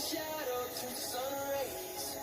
shadow to the sun rays.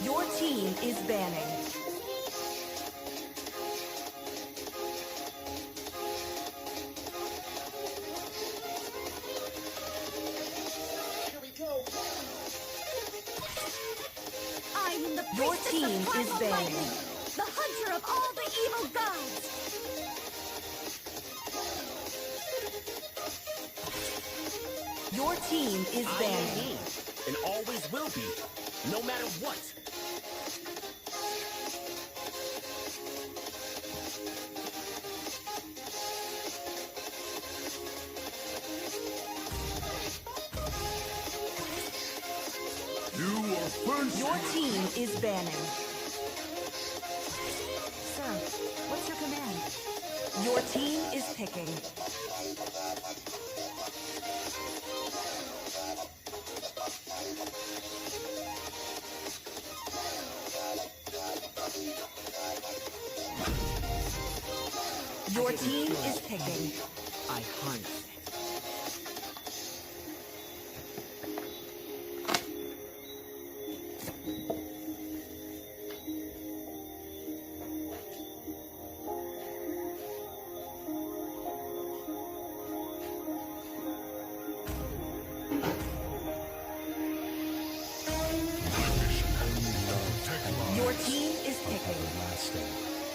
Your team is banning. I am the Your priestess team of primal is banning. lightning, the hunter of all the evil gods. Your team is I am banning. me, and always will be, no matter what. You are first. Your team is banning. Sir, what's your command? Your team is picking. Your team is picking. I hunt. Your team is picking.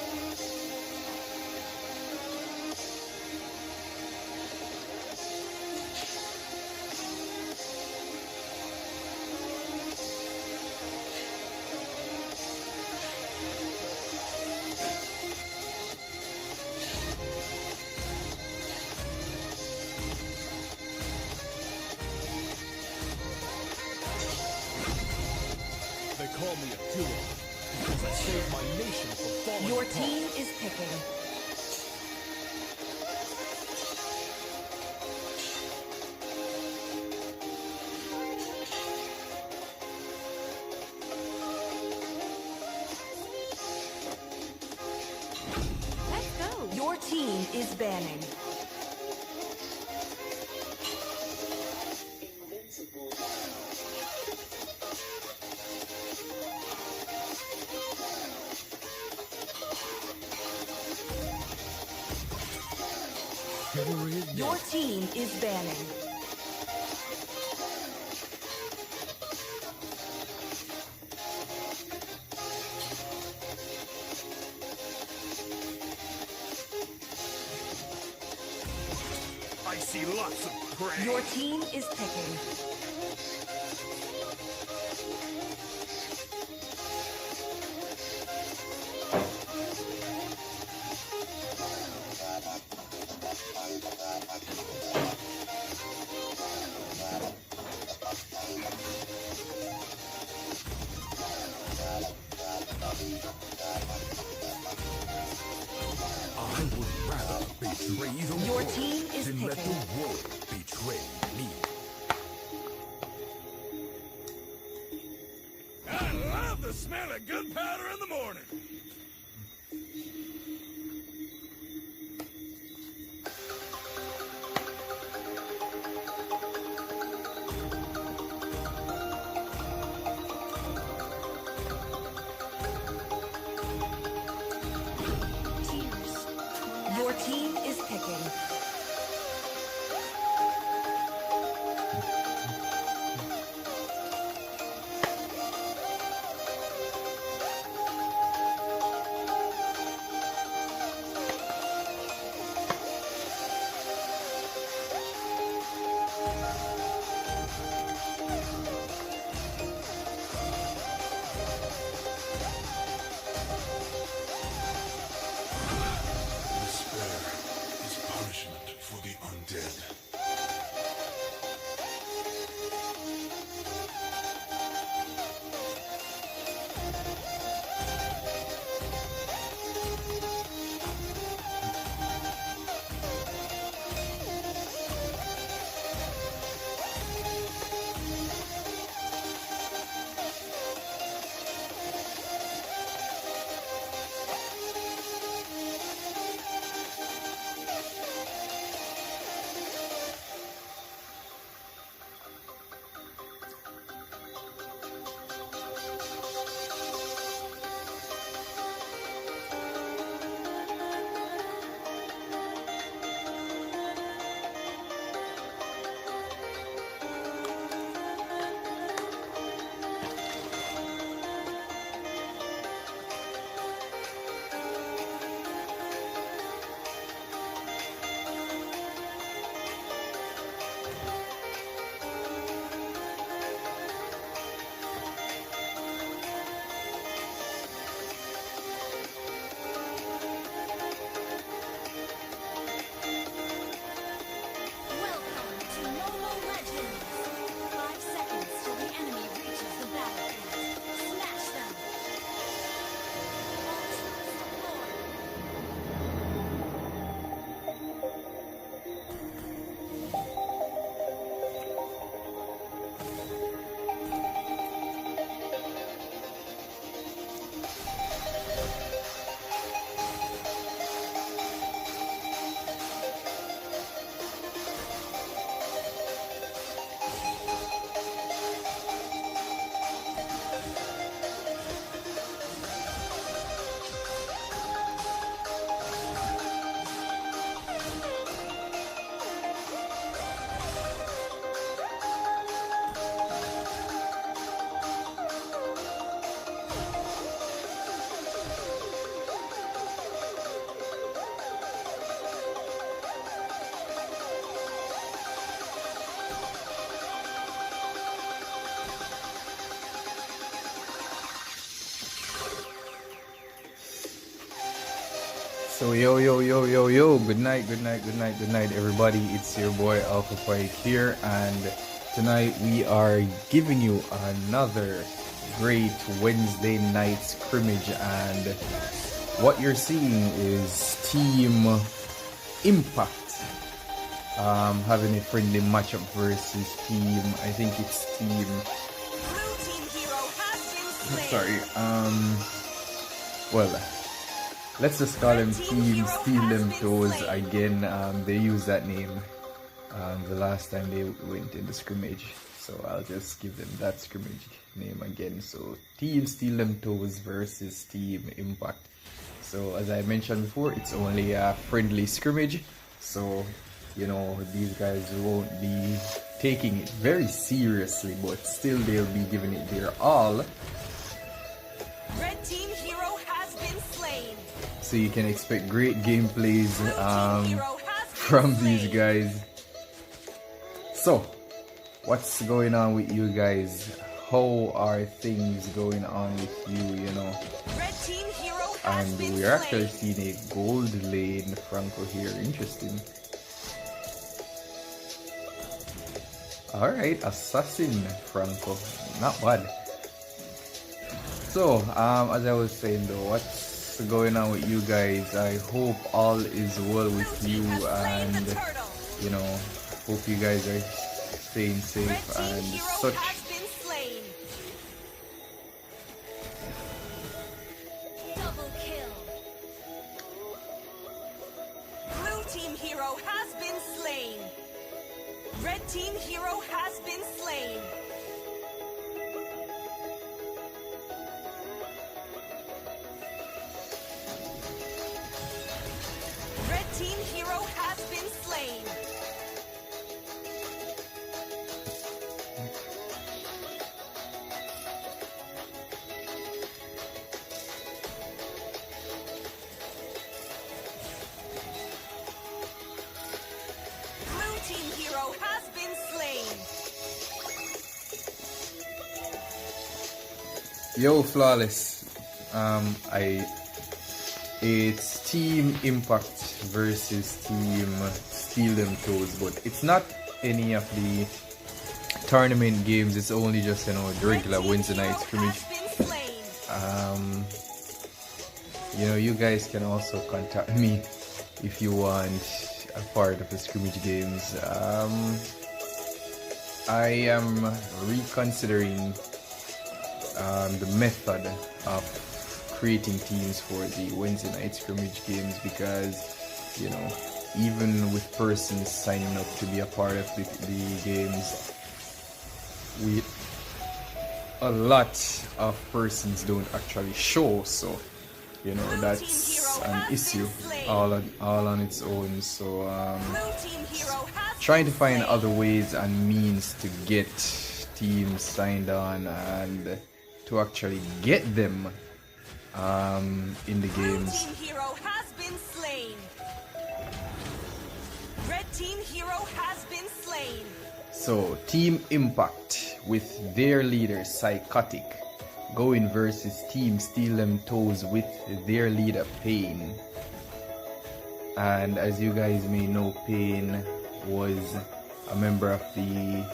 They call me a hero because I saved my nation from falling Your apart. team is picking. Let's go. Your team is banning. Your team is banning. I see lots of prey. Your team is picking. I would rather betray the Your world team is than let picking. the world betray me. I love the smell of gunpowder in the morning. Your team is picking. So yo, good night everybody. It's your boy Alpha Pike here, and tonight we are giving you another great Wednesday night scrimmage, and what you're seeing is Team Impact having a friendly matchup versus Team, I think it's Team, Blue team hero has been slain. sorry, well, let's just call them Team Steal Them Toes again. They used that name the last time they went in the scrimmage, so I'll just give them that scrimmage name again. So Team Steal Them Toes versus Team Impact. So as I mentioned before, it's only a friendly scrimmage, so you know these guys won't be taking it very seriously, but still they'll be giving it their all. Red team hero has been slain. So you can expect great gameplays Hero has been from these slain. guys. So what's going on with you guys? How are things going on with you, you know? Red team hero has And been we're actually slain. seeing a gold lane Franco here. Interesting. Alright, assassin Franco. Not bad. So, as I was saying though, what's going on with you guys? I hope all is well with Blue you, team has slain and the turtle. you know, hope you guys are staying Red safe team and hero such. has been slain. Double kill. Blue team hero has been slain. Red team hero has been slain. Red team hero has been slain. Blue team hero has been slain. Yo, Flawless. It's Team Impact versus Team Steal Them Toes, but it's not any of the tournament games. It's only just, you know, the regular Red team Wednesday night hero scrimmage. has been slain. You know, you guys can also contact me if you want a part of the scrimmage games. I am reconsidering the method of creating teams for the Wednesday night scrimmage games, because you know, even with persons signing up to be a part of the games, a lot of persons don't actually show, so you know that's an issue all on its own. So Blue team hero has trying to been find slain. other ways and means to get teams signed on and to actually get them in the Blue games. team hero has been slain. Red team hero has been slain. So Team Impact with their leader Psychotic going versus Team Steal Them Toes with their leader Pain. And as you guys may know, Pain was a member of the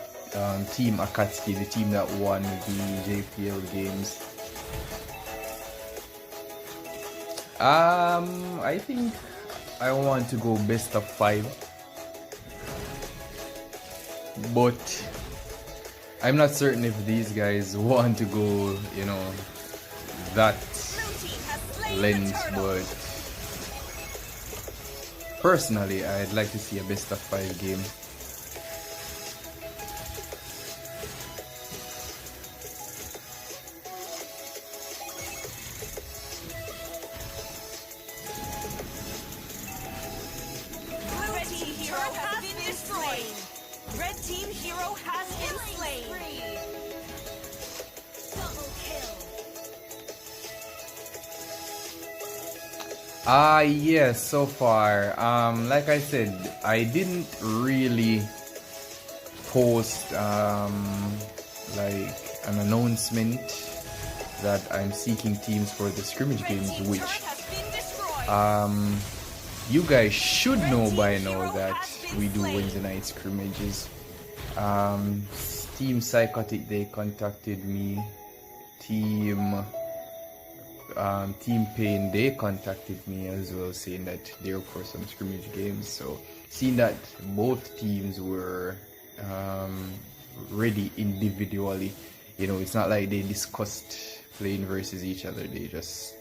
Team Akatsuki, the team that won the JPL games. I think I want to go best of 5, but I'm not certain if these guys want to go, you know, that Blue team has slain lens, the turtle. but personally I'd like to see a best of 5 game. Blue team hero has been slain. Red team hero has been slain. Double kill. Yeah, so far, like I said, I didn't really post like an announcement that I'm seeking teams for the scrimmage Red games, team's which turret has been destroyed. You guys should know by now that we do Wednesday night scrimmages. Team Psychotic, they contacted me. Team Pain, they contacted me as well, saying that they're up for some scrimmage games. So seeing that both teams were ready individually, you know, it's not like they discussed playing versus each other. They just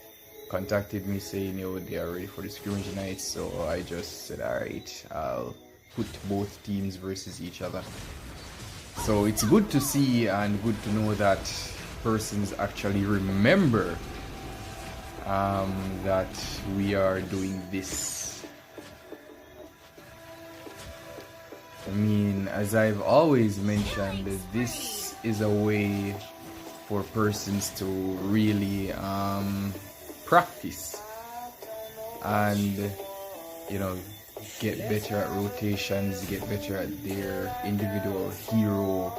contacted me saying, you know, they are ready for the scrimmage night. So I just said, alright, I'll put both teams versus each other. So it's good to see and good to know that persons actually remember that we are doing this. I mean, as I've always mentioned, this is a way for persons to really practice and, you know, get better at rotations, get better at their individual hero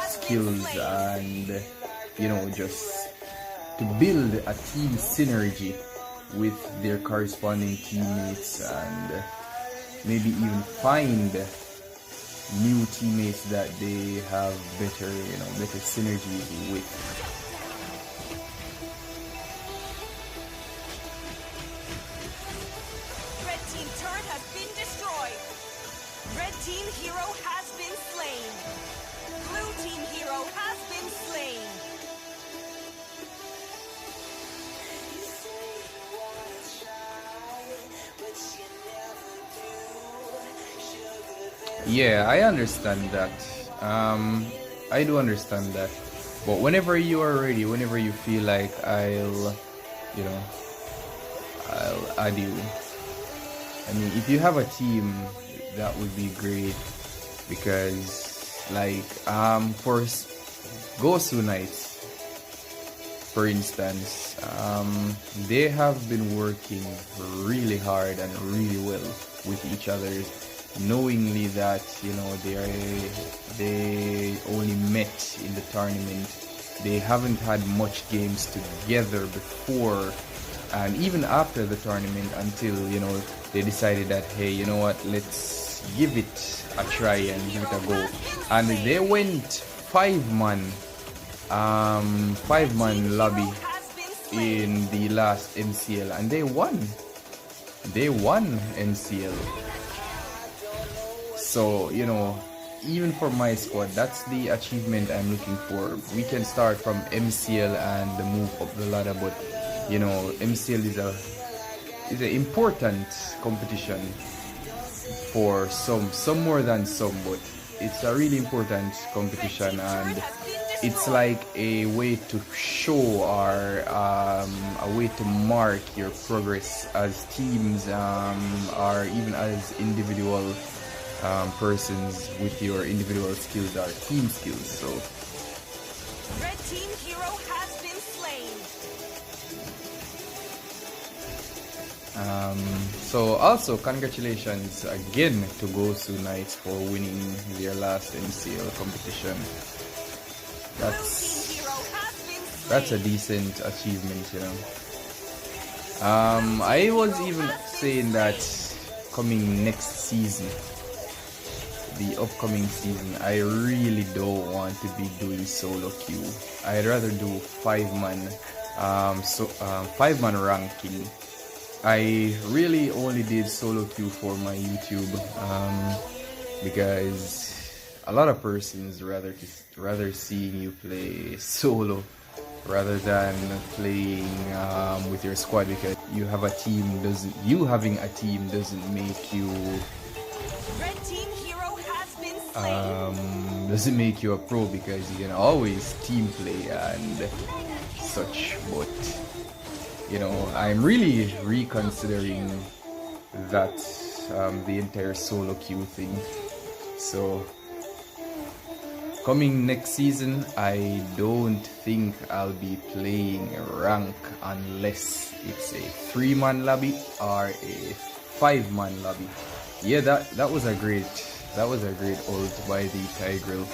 skills, and, you know, just to build a team synergy with their corresponding teammates, and maybe even find new teammates that they have better, you know, better synergy with. Red team turret has been destroyed. Red team hero has been slain. Blue team hero has been slain. Yeah, I understand that. I do understand that. But whenever you are ready, whenever you feel like I'll add you. I mean, if you have a team, that would be great, because like for Gosu Nights, for instance, they have been working really hard and really well with each other, knowingly that, you know, they only met in the tournament. They haven't had much games together before, and even after the tournament, until, you know, they decided that, hey, you know what, let's give it a try and give it a go. And they went five-man lobby in the last MCL, and they won MCL. So, you know, even for my squad, that's the achievement I'm looking for. We can start from MCL and move up the ladder, but, you know, MCL is an important competition for some more than some, but it's a really important competition, and it's like a way to show, or a way to mark your progress as teams, or even as individual persons with your individual skills or team skills. So Red team hero has been slain. So also congratulations again to Gosu Knights for winning their last MCL competition. That's a decent achievement, you know. I was even saying that coming next season, the upcoming season, I really don't want to be doing solo queue. I'd rather do five-man ranking. I really only did solo queue for my YouTube, because a lot of persons rather seeing you play solo rather than playing with your squad, because you have a team having a team doesn't make you doesn't make you a pro, because you can always team play and such. But, you know, I'm really reconsidering that the entire solo queue thing. So coming next season, I don't think I'll be playing rank unless it's a 3-man lobby or a 5-man lobby. Yeah, that was a great ult by the Tigrel.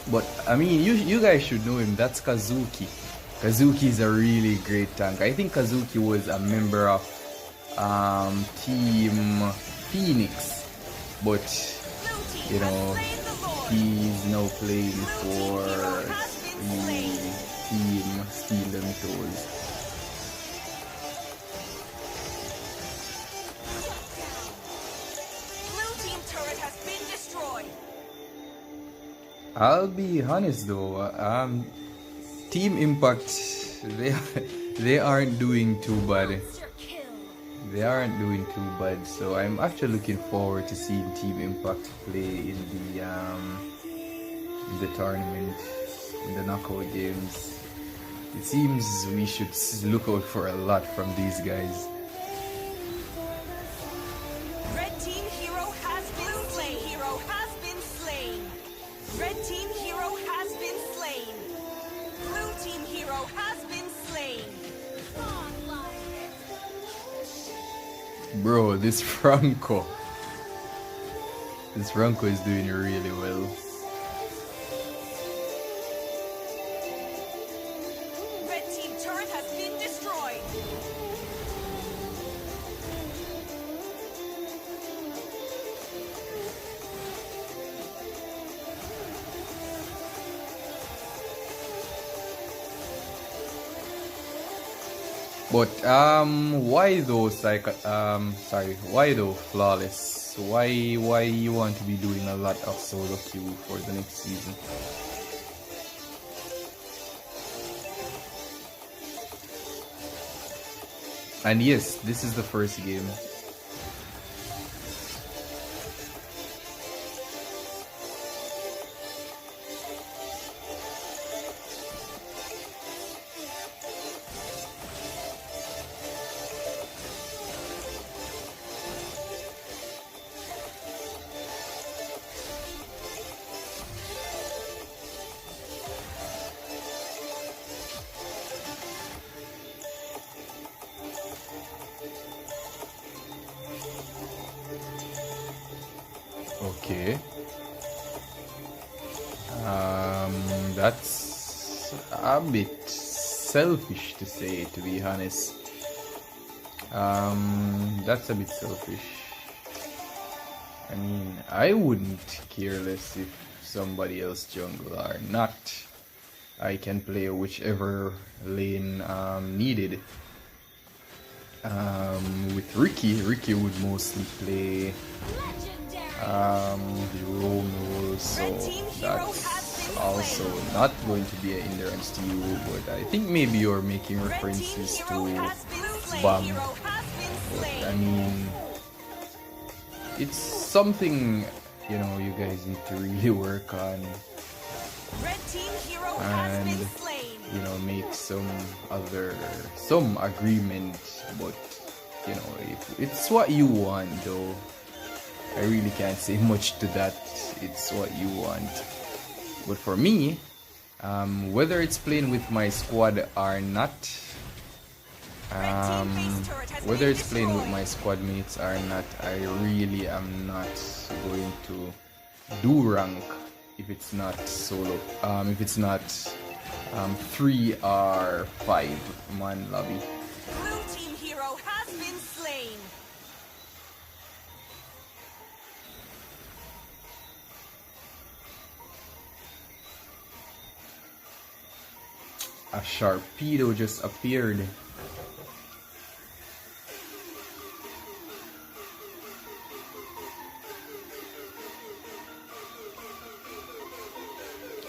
But I mean, you guys should know him. That's Kazuki. Kazuki's a really great tank. I think Kazuki was a member of Team Phoenix, but you know, he's now playing for the team Steel and Toes. Blue team turret has been destroyed. I'll be honest though, Team Impact, they aren't doing too bad. Monster kill. They aren't doing too bad, so I'm actually looking forward to seeing Team Impact play in the tournament, in the knockout games. It seems we should look out for a lot from these guys. Red team hero has been slain. Hero has been slain. Red team hero has been slain. Blue team hero has been slain. Bro, this Franco is doing really well. Red team turret has been destroyed. But why though why though Flawless? Why you want to be doing a lot of solo queue for the next season? And yes, this is the first game. Okay. That's a bit selfish to say, to be honest. That's a bit selfish. I mean, I wouldn't care less if somebody else jungle or not. I can play whichever lane needed. With Ricky would mostly play the roam role, so that's also not going to be an hindrance to you, but I think maybe you're making references to Bam. But I mean, it's something, you know, you guys need to really work on and, you know, make some agreement. But you know, if it's what you want though, I really can't say much to that. It's what you want. But for me, whether it's playing with my squad or not, whether it's playing with my squad mates or not, I really am not going to do rank if it's not solo. If it's not 3 or 5 man lobby. Blue team hero has been slain. A Sharpedo just appeared.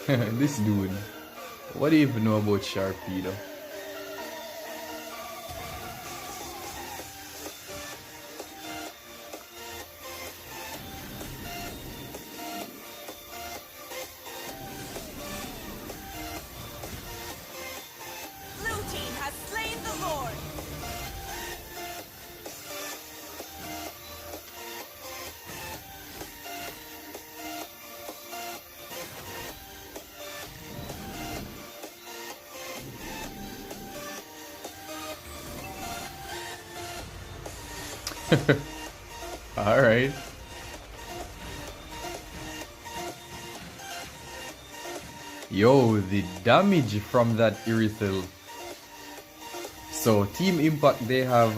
This dude, what do you even know about Sharpedo? Blue team has slain the Lord. All right. Yo, the damage from that Irithel So Team Impact, they have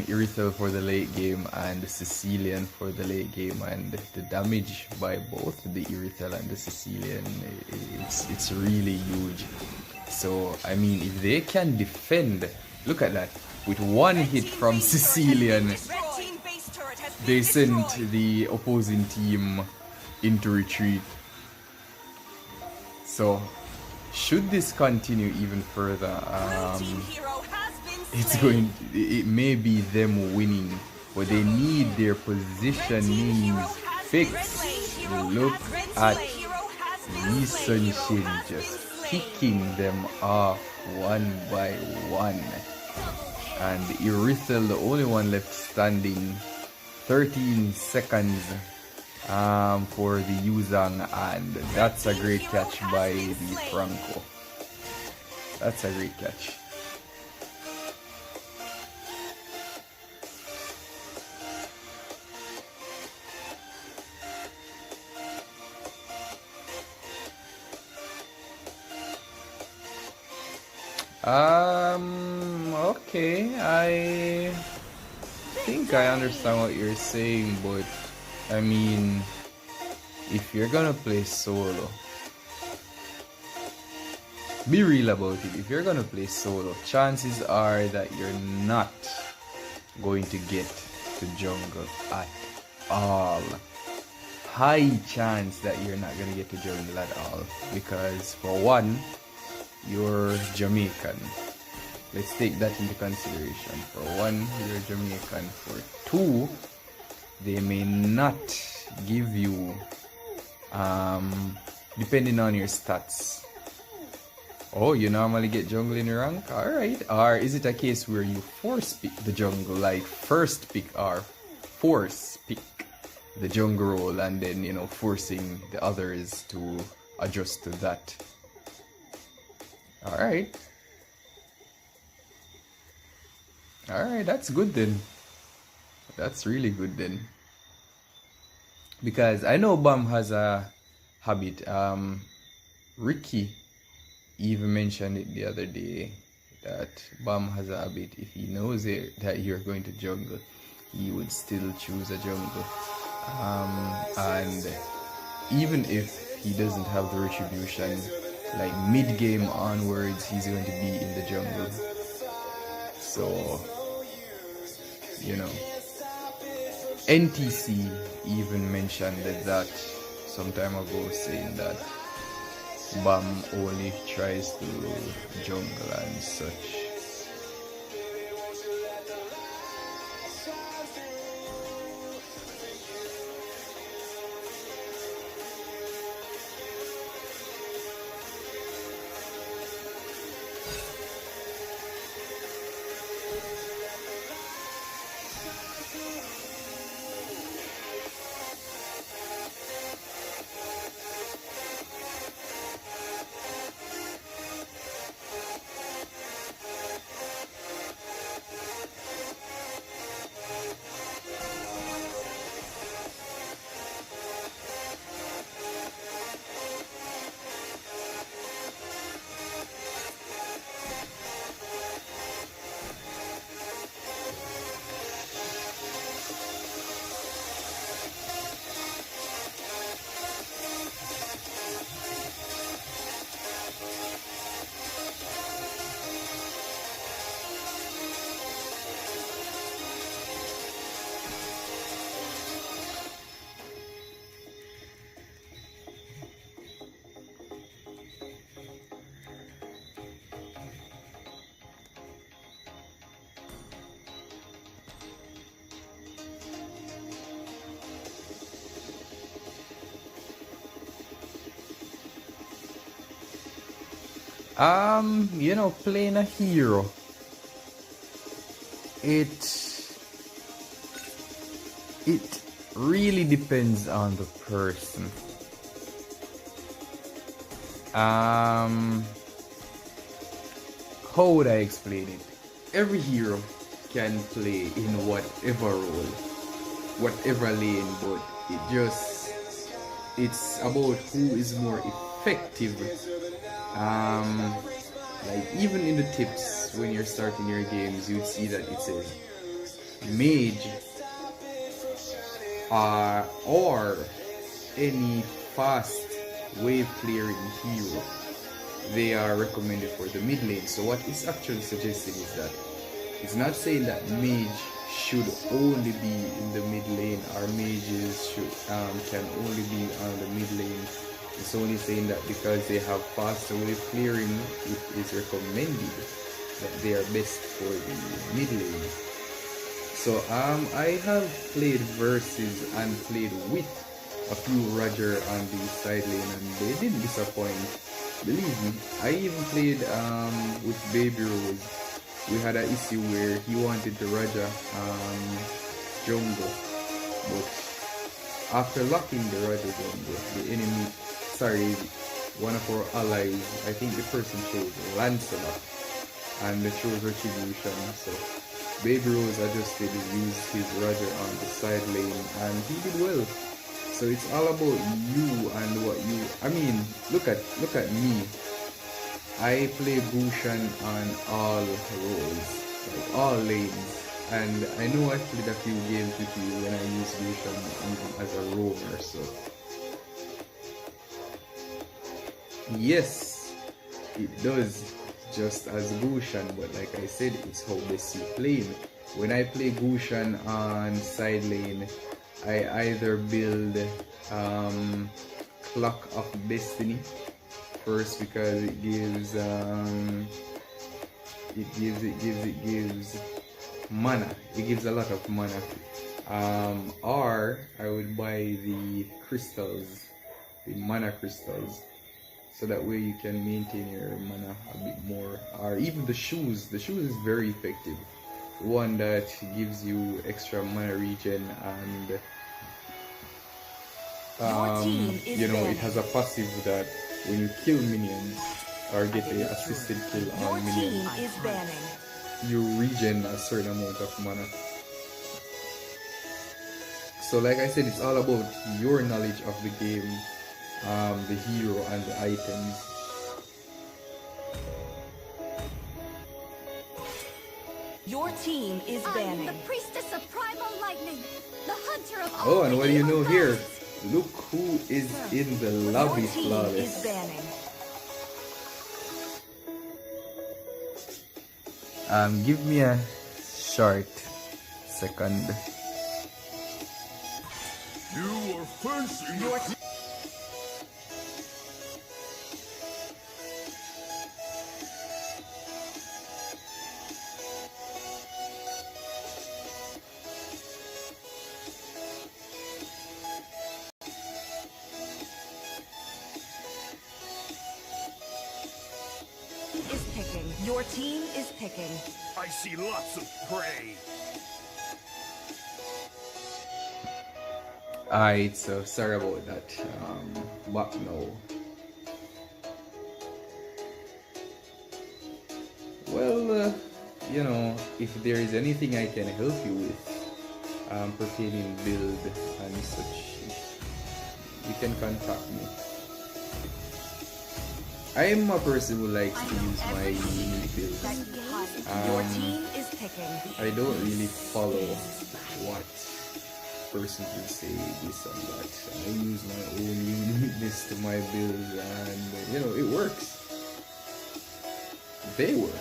Irithel for the late game and the Sicilian for the late game, and the damage by both the Irithel and the Sicilian, it's really huge. So I mean, if they can defend, look at that, with one hit from Sicilian, Red team base turret has been they sent destroyed. the opposing team into retreat. So should this continue even further, Blue team hero has been it's slain. it may be them winning, but they need their Red team positioning hero has been fixed. slain. Look at Hero has been Lee slain. Sun Hero has just been slain. picking them off one by one. And Irithel, the only one left standing. 13 seconds for the Yuzang, and that's a great catch by the Franco. That's a great catch. Okay, I think I understand what you're saying, but I mean, if you're gonna play solo, be real about it. If you're gonna play solo, chances are that you're not going to get to jungle at all. High chance that you're not gonna get to jungle at all, because for one, you're Jamaican. Let's take that into consideration. For one, you're Jamaican. For two, they may not give you, depending on your stats. Oh, you normally get jungle in your rank? Alright. Or is it a case where you force pick the jungle, like first pick or force pick the jungle role, and then, you know, forcing the others to adjust to that? Alright. Alright, that's good then. That's really good then. Because I know Bam has a habit. Ricky even mentioned it the other day, that Bam has a habit. If he knows that you're going to jungle, he would still choose a jungle. And even if he doesn't have the retribution, like mid-game onwards, he's going to be in the jungle. So, you know, NTC even mentioned that some time ago, saying that Bam only tries to jungle and such. You know, playing a hero, it really depends on the person. How would I explain it? Every hero can play in whatever role, whatever lane, but it's about who is more effective Like even in the tips when you're starting your games, you'd see that it says mage or any fast wave clearing hero. They are recommended for the mid lane. So what it's actually suggesting is that it's not saying that mage should only be in the mid lane or mages can only be on the mid lane. It's only saying that because they have fast wave clearing, it is recommended that they are best for the mid lane. So I have played versus and played with a few Roger on the side lane, and they didn't disappoint. Believe me, I even played with Baby Rose. We had an issue where he wanted to Roger jungle, but after locking the Roger jungle, the enemy, one of our allies, I think the person chose Lancelot, and they chose Retribution. So Baby Rose adjusted, used his Roger on the side lane, and he did well. So it's all about you and what you. I mean, look at me. I play Bushan on all roles, like all lanes, and I know I played a few games with you when I used Bushan even as a roamer. So yes, it does just as Bushan, but like I said, it's how best you play me. When I play Bushan on side lane, I either build Clock of Destiny first because it gives mana. It gives a lot of mana. Or I would buy the crystals, the mana crystals, so that way you can maintain your mana a bit more. Or even the shoes. The shoes is very effective. One that gives you extra mana regen, and you know, it has a passive that when you kill minions or get an assisted kill on minions, you regen a certain amount of mana. So like I said, it's all about your knowledge of the game, the hero and the items. Your team is banning. I'm the priestess of primal lightning, the hunter of all. Oh, and what do you know evil here? gods. Look who is in the lobby, Your team is flawless. banning. Give me a short second. You are fencing. Your is picking. Your team is picking. I see lots of prey. Alright, so sorry about that. But no. Well, you know, if there is anything I can help you with, pertaining build and such, you can contact me. I am a person who likes to use my unique builds. Your team is picking. I don't really follow what persons will say this and that. I use my own uniqueness to my builds, and you know, it works. They work.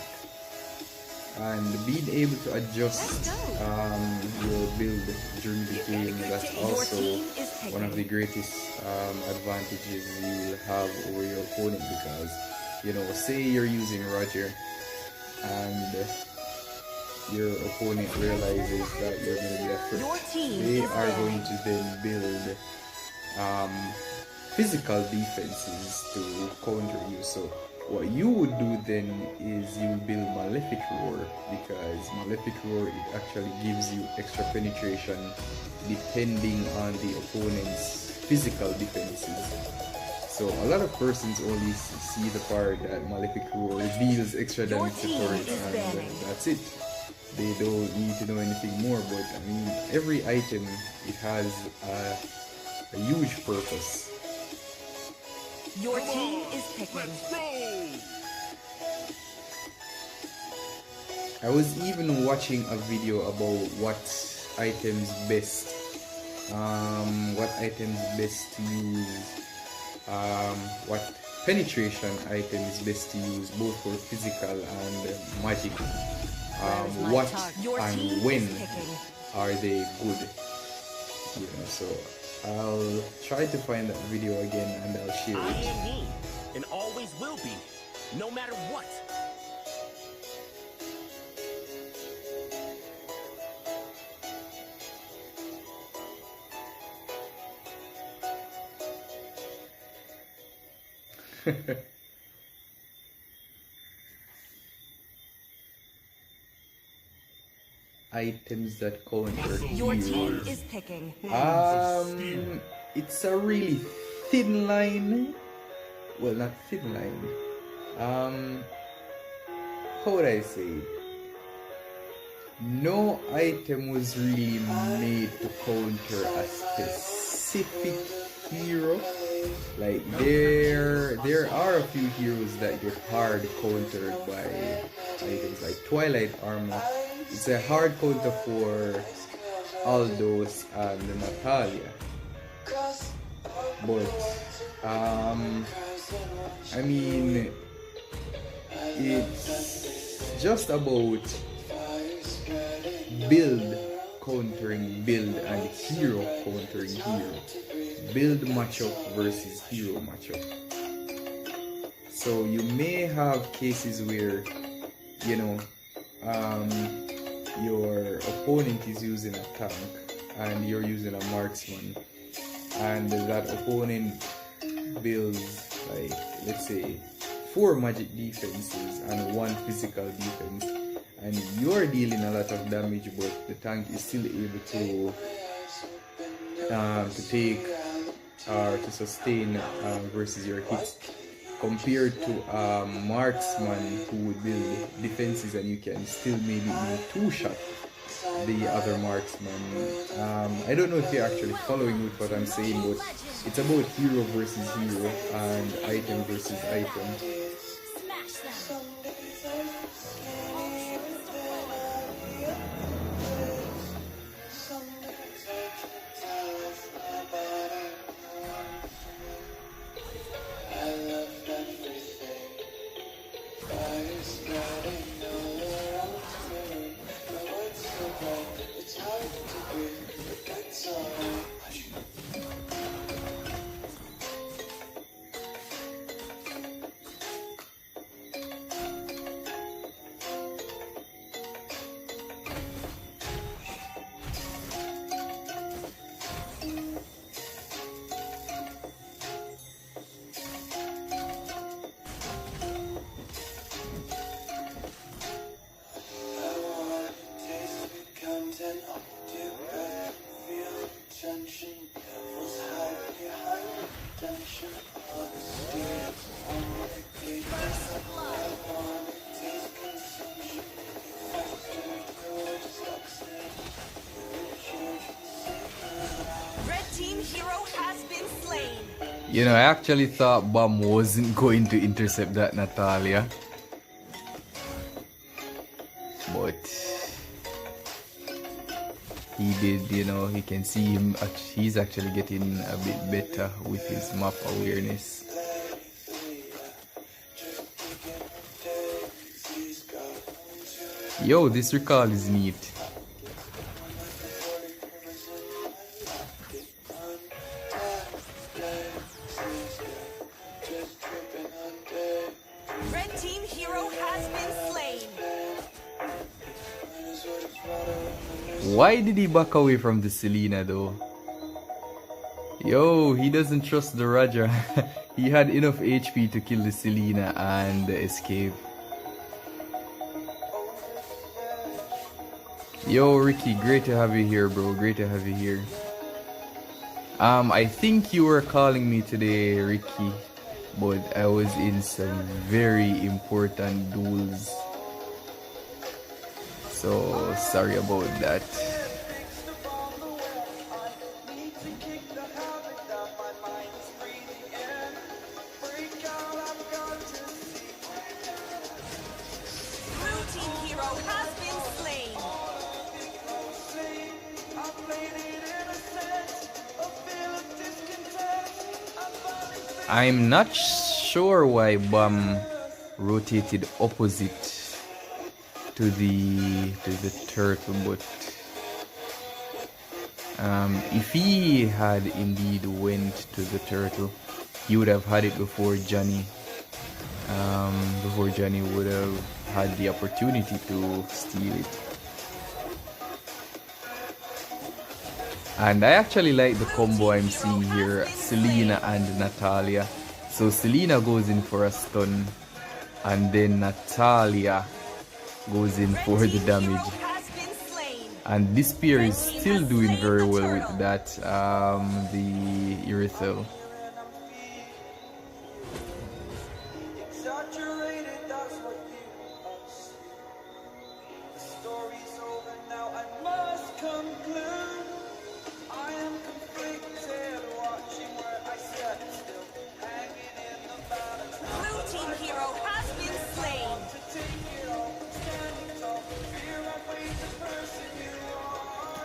And being able to adjust your build during the game, that's also one of the greatest advantages you'll have over your opponent, because, you know, say you're using Roger and your opponent realizes that you're going to be a threat. They are going to then build physical defenses to counter you. So what you would do then is you build Malefic Roar, because Malefic Roar, it actually gives you extra penetration depending on the opponent's physical defenses. So a lot of persons only see the part that Malefic Roar deals extra damage to turrets, and that's it. They don't need to know anything more, but I mean, every item, it has a huge purpose. Your team is picking. Let's go! I was even watching a video about what items best to use, what penetration item is best to use both for physical and magic, what and when are they good, you know. So I'll try to find that video again and I'll share I it. am me, and always will be, no matter what. Items that counter Your team heroes. is picking. It's a really thin line. Well, not thin line. How would I say it? No item was really made to counter a specific hero. Like there are a few heroes that get hard countered by items like Twilight Armor. It's a hard counter for Aldous and Natalia. But I mean, it's just about build countering build and hero countering hero. Build matchup versus hero matchup. So you may have cases where, you know, your opponent is using a tank and you're using a marksman, and that opponent builds, like, let's say 4 magic defenses and 1 physical defense, and you're dealing a lot of damage, but the tank is still able to take or to sustain versus your hits, compared to a marksman who would build defenses and you can still maybe two-shot the other marksman. I don't know if you're actually following with what I'm saying, but it's about hero versus hero and item versus item. Smash them. Red team hero has been slain. You know, I actually thought Bomb wasn't going to intercept that Natalia, but he did. You know, you can see him, he's actually getting a bit better with his map awareness. Yo, this recall is neat. Red team hero has been slain. Why did he back away from the Selena though? Yo, he doesn't trust the Raja. He had enough HP to kill the Selena and escape. Yo, Ricky, great to have you here, bro. Great to have you here. I think you were calling me today, Ricky, but I was in some very important duels. So sorry about that. Blue team hero has been I'm not sure why Bam rotated opposite to the turtle, but if he had indeed went to the turtle, he would have had it before Johnny. Before Johnny would have had the opportunity to steal it. And I actually like the combo I'm seeing here, Selena and Natalia. So Selena goes in for a stun, and then Natalia goes in for the damage. And this pair is still doing very well with that, the Irithel.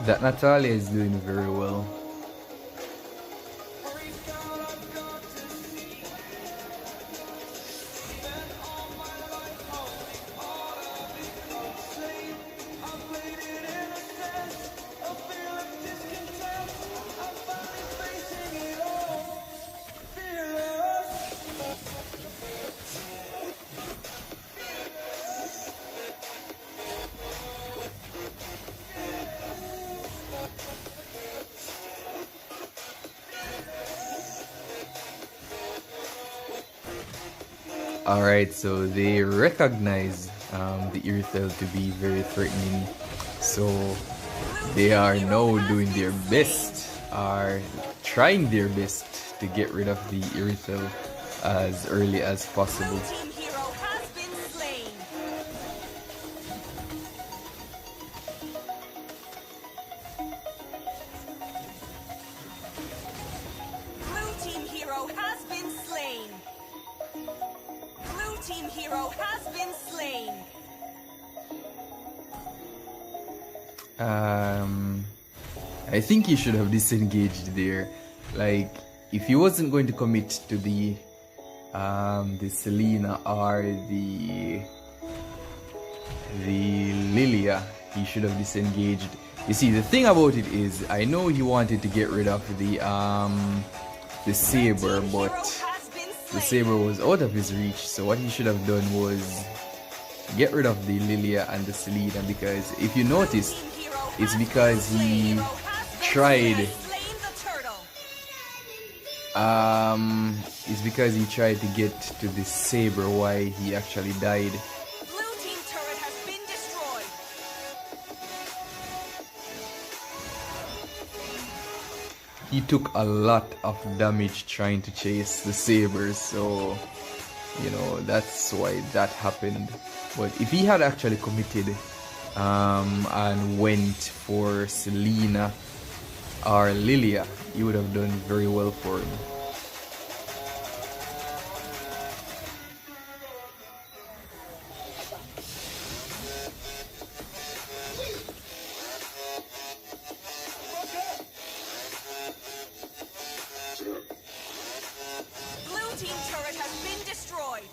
That Natalia is doing very well. Alright, so they recognize the Irithel to be very threatening, so they are now doing their best, are trying their best to get rid of the Irithel as early as possible. I think he should have disengaged there. Like, if he wasn't going to commit to the Selena or the Lilia, he should have disengaged. You see, the thing about it is, I know he wanted to get rid of the Saber, but the Saber was out of his reach. So what he should have done was get rid of the Lilia and the Selena, because if you notice, it's because he tried to get to the Saber why he actually died. Blue team turret has been destroyed. He took a lot of damage trying to chase the Sabers, so you know that's why that happened. But if he had actually committed and went for Selena or Lilia, he would have done very well for him. Blue team turret has been destroyed.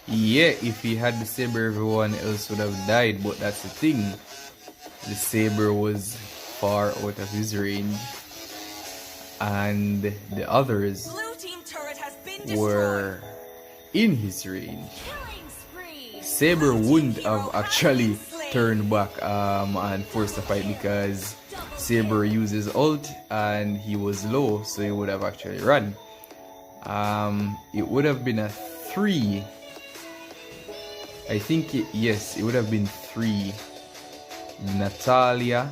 Yeah, if he had the Saber, everyone else would have died, but that's the thing. The Saber was far out of his range, and the others Blue team turret has been were in his range. Saber wouldn't have actually turned back and forced the fight, because Saber uses ult and he was low, so he would have actually run. It would have been a 3. I think yes, it would have been 3. Natalia,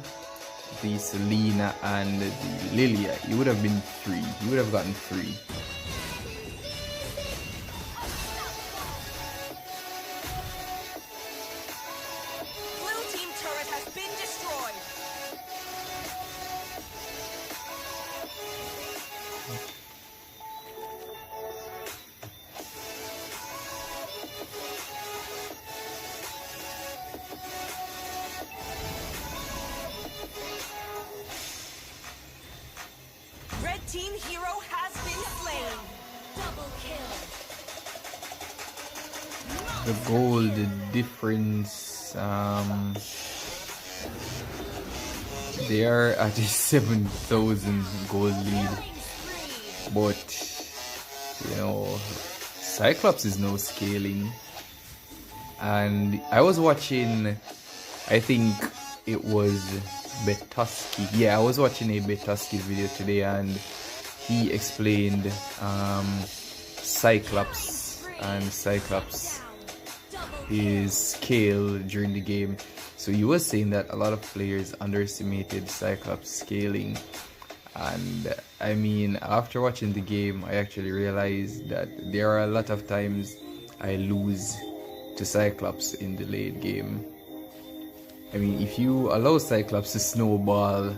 the Selena, and the Lilia. It would have been 3. He would have gotten 3. Blue team turret has been destroyed. Red team hero has been the gold difference. They are at a 7,000 gold lead, but you know, Cyclops is now scaling. And I was watching, I think it was Betusky. Yeah, I was watching a Betusky video today, and he explained Cyclops and Cyclops his scale during the game. So he was saying that a lot of players underestimated Cyclops scaling, and I mean, after watching the game, I actually realized that there are a lot of times I lose to Cyclops in the late game. I mean, if you allow Cyclops to snowball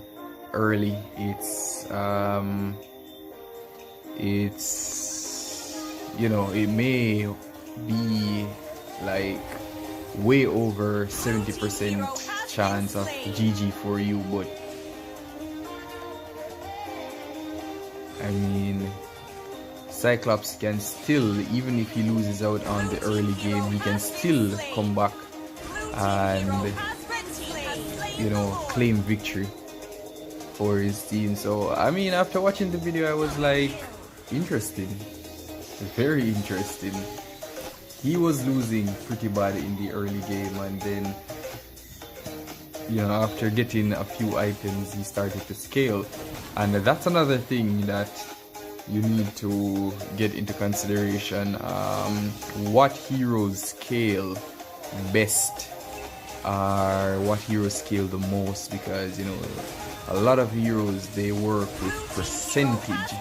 early, it's you know, it may be like way over 70% chance of GG for you, but I mean, Cyclops can still, even if he loses out on the early game, he can still come back and, you know, claim victory for his team. So I mean, after watching the video, I was like, interesting, very interesting. He was losing pretty bad in the early game, and then, you know, after getting a few items, he started to scale. And that's another thing that you need to get into consideration. What heroes scale best, or what heroes scale the most, because, you know, a lot of heroes, they work with percentage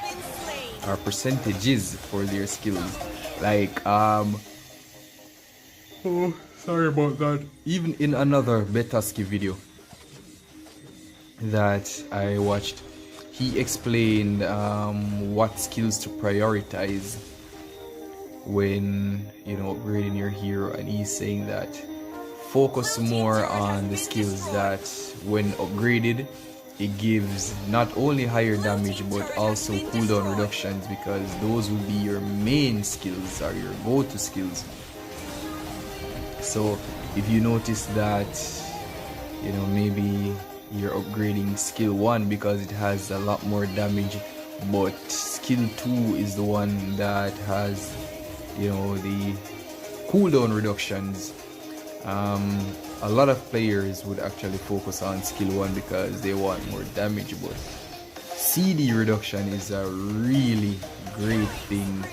or percentages for their skills. Like oh, sorry about that. Even in another Betusky video that I watched, he explained what skills to prioritize when, you know, upgrading your hero, and he's saying that focus more on the skills that when upgraded, it gives not only higher damage but also cooldown reductions, because those will be your main skills or your go-to skills. So if you notice that, you know, maybe you're upgrading skill 1 because it has a lot more damage, but skill 2 is the one that has, you know, the cooldown reductions, a lot of players would actually focus on skill 1 because they want more damage. But CD reduction is a really great thing.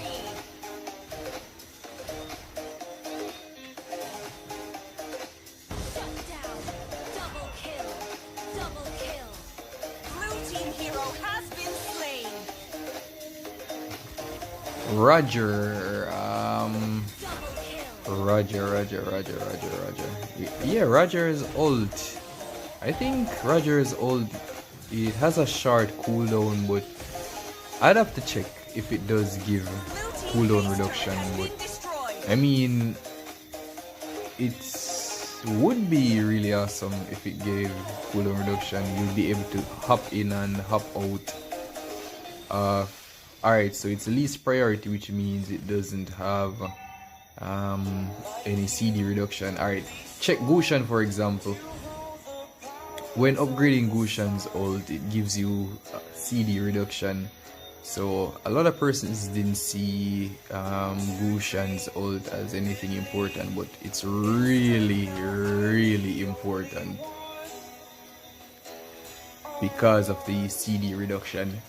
Roger, yeah, Roger's ult, I think Roger's ult, it has a short cooldown, but I'd have to check if it does give cooldown reduction. But I mean, it would be really awesome if it gave cooldown reduction. You'll be able to hop in and hop out. Alright, so it's least priority, which means it doesn't have any CD reduction. Alright, check Gushan for example. When upgrading Gushan's ult, it gives you CD reduction. So a lot of persons didn't see Gushan's ult as anything important, but it's really, really important because of the CD reduction.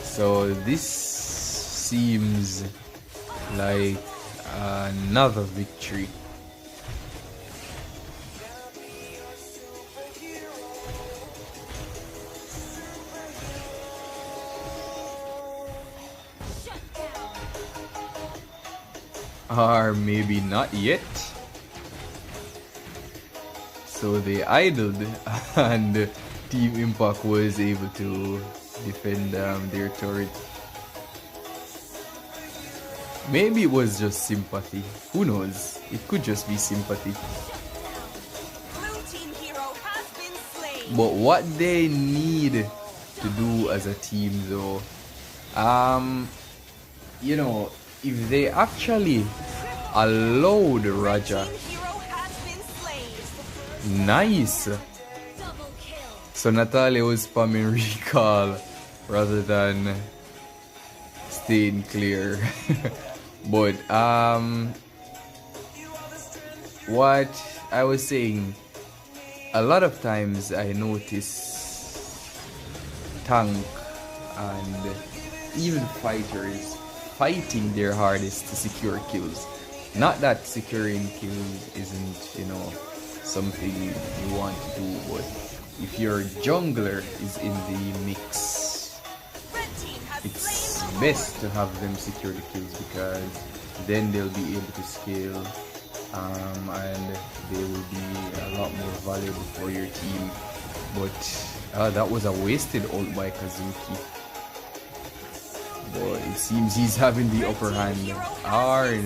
So this seems like another victory. or maybe not yet. So they idled and Team Impact was able to defend their turret. Maybe it was just sympathy. Who knows? It could just be sympathy. Blue team hero has been slain. But what they need to do as a team though, you know, if they actually allowed Raja, Team hero has been slain. nice. Double kill. So Natalia was spamming recall rather than staying clear. But what I was saying, a lot of times I notice tank and even fighters fighting their hardest to secure kills. Not that securing kills isn't, you know, something you want to do, but if your jungler is in the mix, Red team has it's slain the best to have them secure the kills because then they'll be able to scale and they will be a lot more valuable for your team. But that was a wasted ult by Kazuki. But it seems he's having the upper hand. Or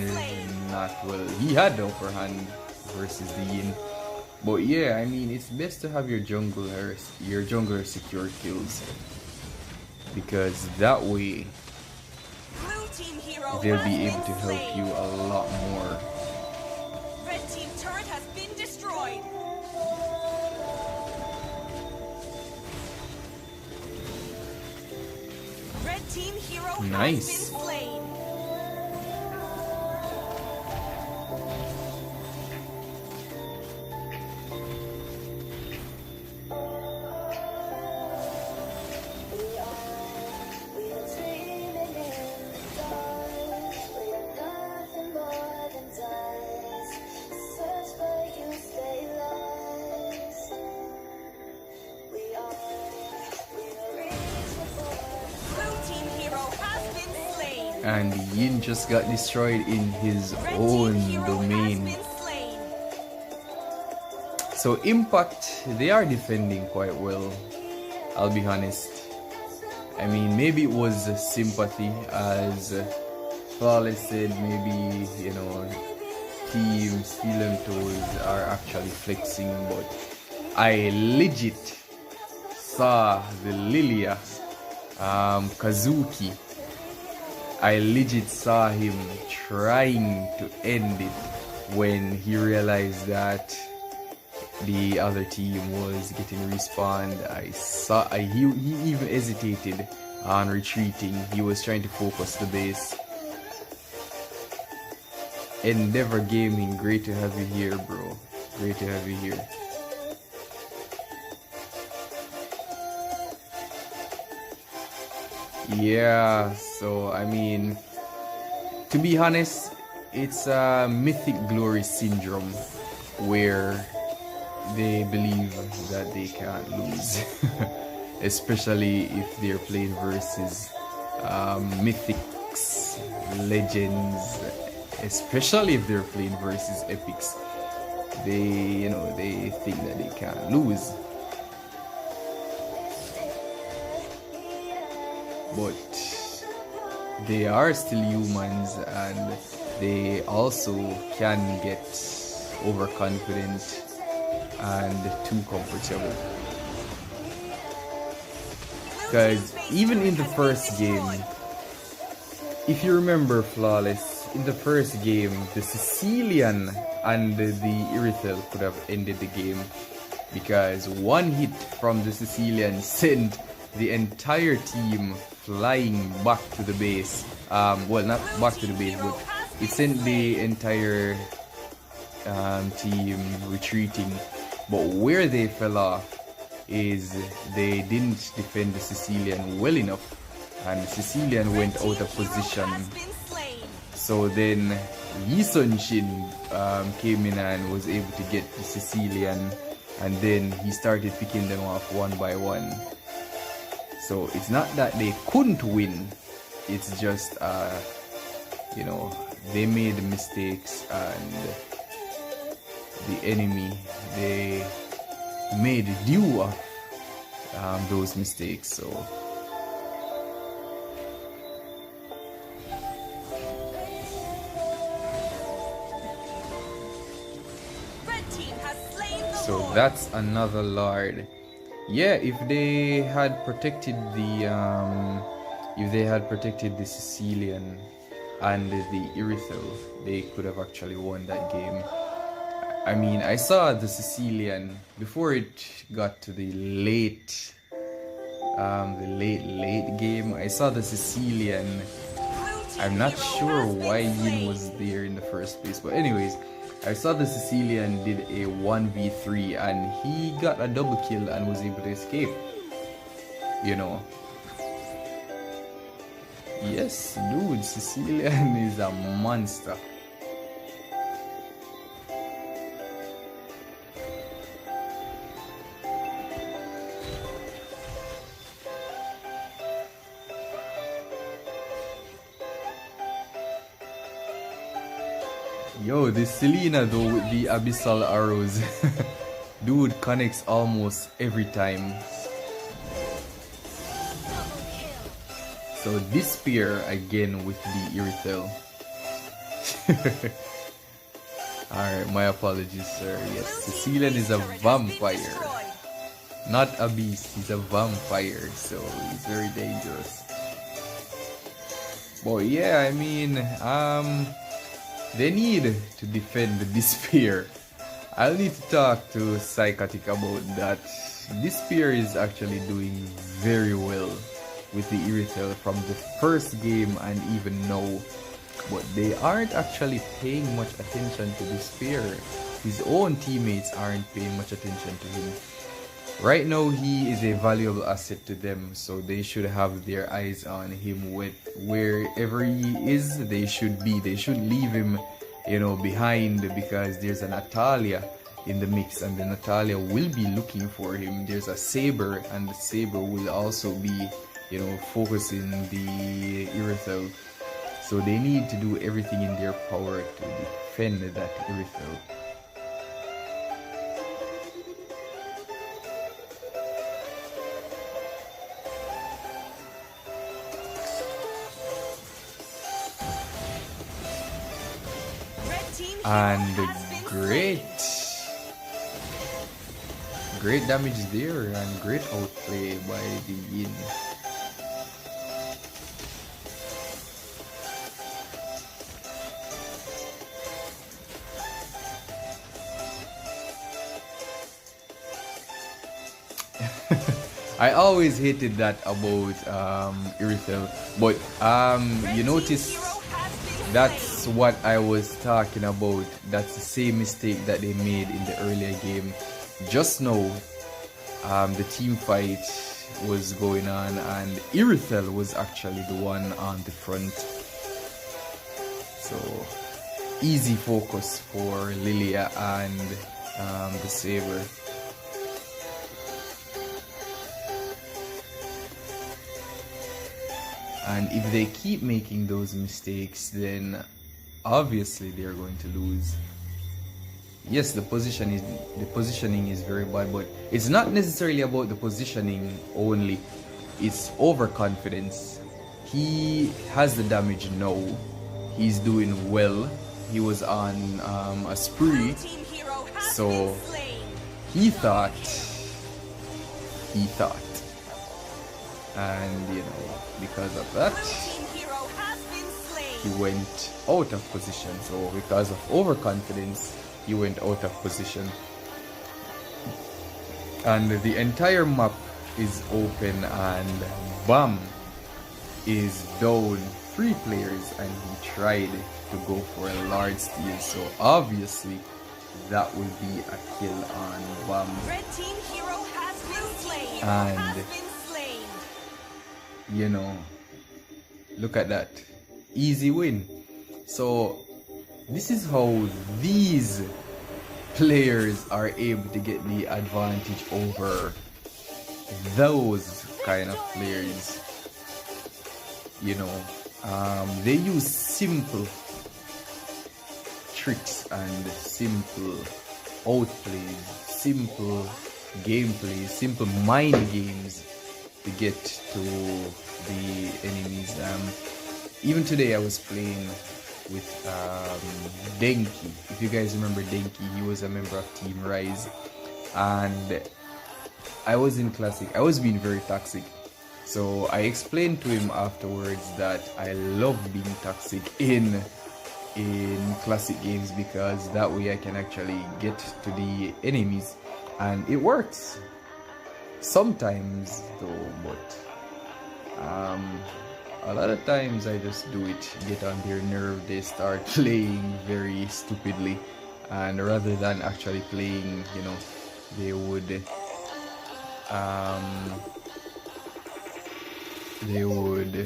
not, well, he had the upper hand versus the Yin. But yeah, I mean, it's best to have your jungler secure kills because that way Blue team hero they'll has be able been to help slain. you a lot more. Red team turret has been destroyed. Red team hero Nice. has been slain. Blue team hero has been slain. And Yin just got destroyed in his Red own team hero domain. has been slain. So Impact, they are defending quite well, I'll be honest. I mean, maybe it was sympathy, as Flawless said, maybe, you know, Team Steel and Toes are actually flexing, but I legit saw the Lilia, Kazuki. I legit saw him trying to end it when he realized that the other team was getting respawned. He even hesitated on retreating. He was trying to focus the base. Endeavor Gaming, great to have you here, bro. Great to have you here. Yeah, so I mean, to be honest, it's a mythic glory syndrome where they believe that they can't lose, especially if they're playing versus mythics, legends, especially if they're playing versus epics. They think that they can't lose. But they are still humans and they also can get overconfident and too comfortable. Because even in the first game, if you remember Flawless, in the first game, the Sicilian and the Irithel could have ended the game because one hit from the Sicilian sent the entire team flying back to the base. Well, not back to the base, but it sent the entire team retreating. But where they fell off is they didn't defend the Sicilian well enough, and the Sicilian went out of position. So then Yi Sun-shin came in and was able to get the Sicilian, and then he started picking them off one by one. So it's not that they couldn't win, it's just they made mistakes, and the enemy, they made due of those mistakes. So Red team has slain the so Lord. that's another Lord. Yeah, if they had protected the Sicilian and the Irithel, they could have actually won that game. I mean, I saw the Sicilian before it got to the late game. I saw the Sicilian. I'm not sure why Yin was there in the first place, but anyways, I saw the Sicilian did a 1v3 and he got a double kill and was able to escape. You know. Yes, dude, Sicilian is a monster. Yo, this Selena though with the abyssal arrows. Dude connects almost every time. So this spear again with the Irithel. Alright, my apologies, sir. Yes, Sicilian is a vampire. Not a beast, he's a vampire, so he's very dangerous. But yeah, I mean, they need to defend this spear. I'll need to talk to Psychotic about that. This spear is actually doing very well with the Irithel from the first game and even now. But they aren't actually paying much attention to this spear. His own teammates aren't paying much attention to him. Right now, he is a valuable asset to them, so they should have their eyes on him with wherever he is. They should be. They should leave him, you know, behind, because there's an Natalia in the mix, and the Natalia will be looking for him. There's a Saber, and the Saber will also be, you know, focusing the Irithel. So they need to do everything in their power to defend that Irithel. And great damage there, and great outplay by the Yin. I always hated that about Irithel, but you notice that's what I was talking about. That's the same mistake that they made in the earlier game. Just now, the team fight was going on, and Irithel was actually the one on the front. So easy focus for Lilia and the Saber. And if they keep making those mistakes, then obviously they are going to lose. Yes, the positioning is very bad, but it's not necessarily about the positioning only. It's overconfidence. He has the damage now. He's doing well. He was on a spree, so he thought, and you know, because of that, he went out of position. So because of overconfidence, he went out of position, and the entire map is open, and Bam is down 3 players, and he tried to go for a large steal. So obviously that will be a kill on Bam. Red team hero has been slain. And you know, look at that, easy win. So this is how these players are able to get the advantage over those kind of players. You know, they use simple tricks and simple outplays, simple gameplay, simple mind games to get to the enemies. Even today I was playing with Denki. If you guys remember Denki, he was a member of Team Rise, and I was in Classic. I was being very toxic, so I explained to him afterwards that I love being toxic in Classic games because that way I can actually get to the enemies, and it works sometimes though, but a lot of times I just do it, get on their nerve, they start playing very stupidly, and rather than actually playing, you know, they would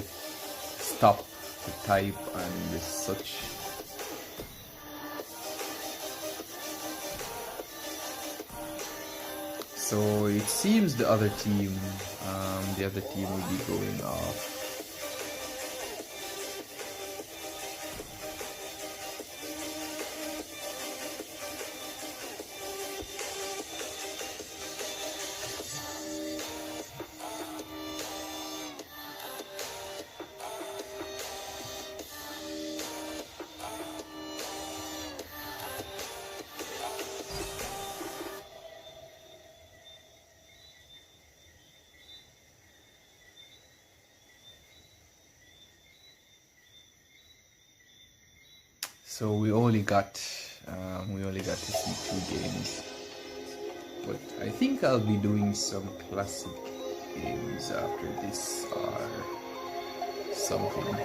stop to type and such. So it seems the other team will be going off. So we only got to see 2 games, but I think I'll be doing some classic games after this or something.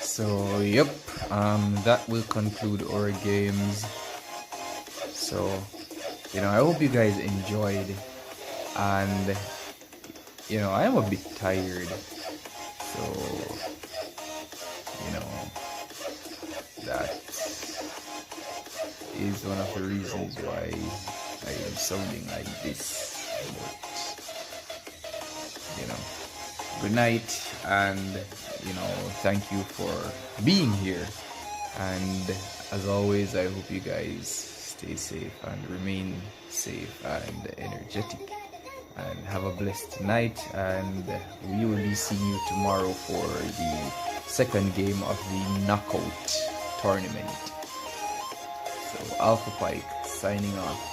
So yep, that will conclude our games. So, you know, I hope you guys enjoyed, and you know, I am a bit tired, so you know, that is one of the reasons why I am sounding like this. But, you know, good night, and you know, thank you for being here, and as always, I hope you guys stay safe and remain safe and energetic, and have a blessed night, and we will be seeing you tomorrow for the second game of the knockout tournament. So Alpha Pike signing off.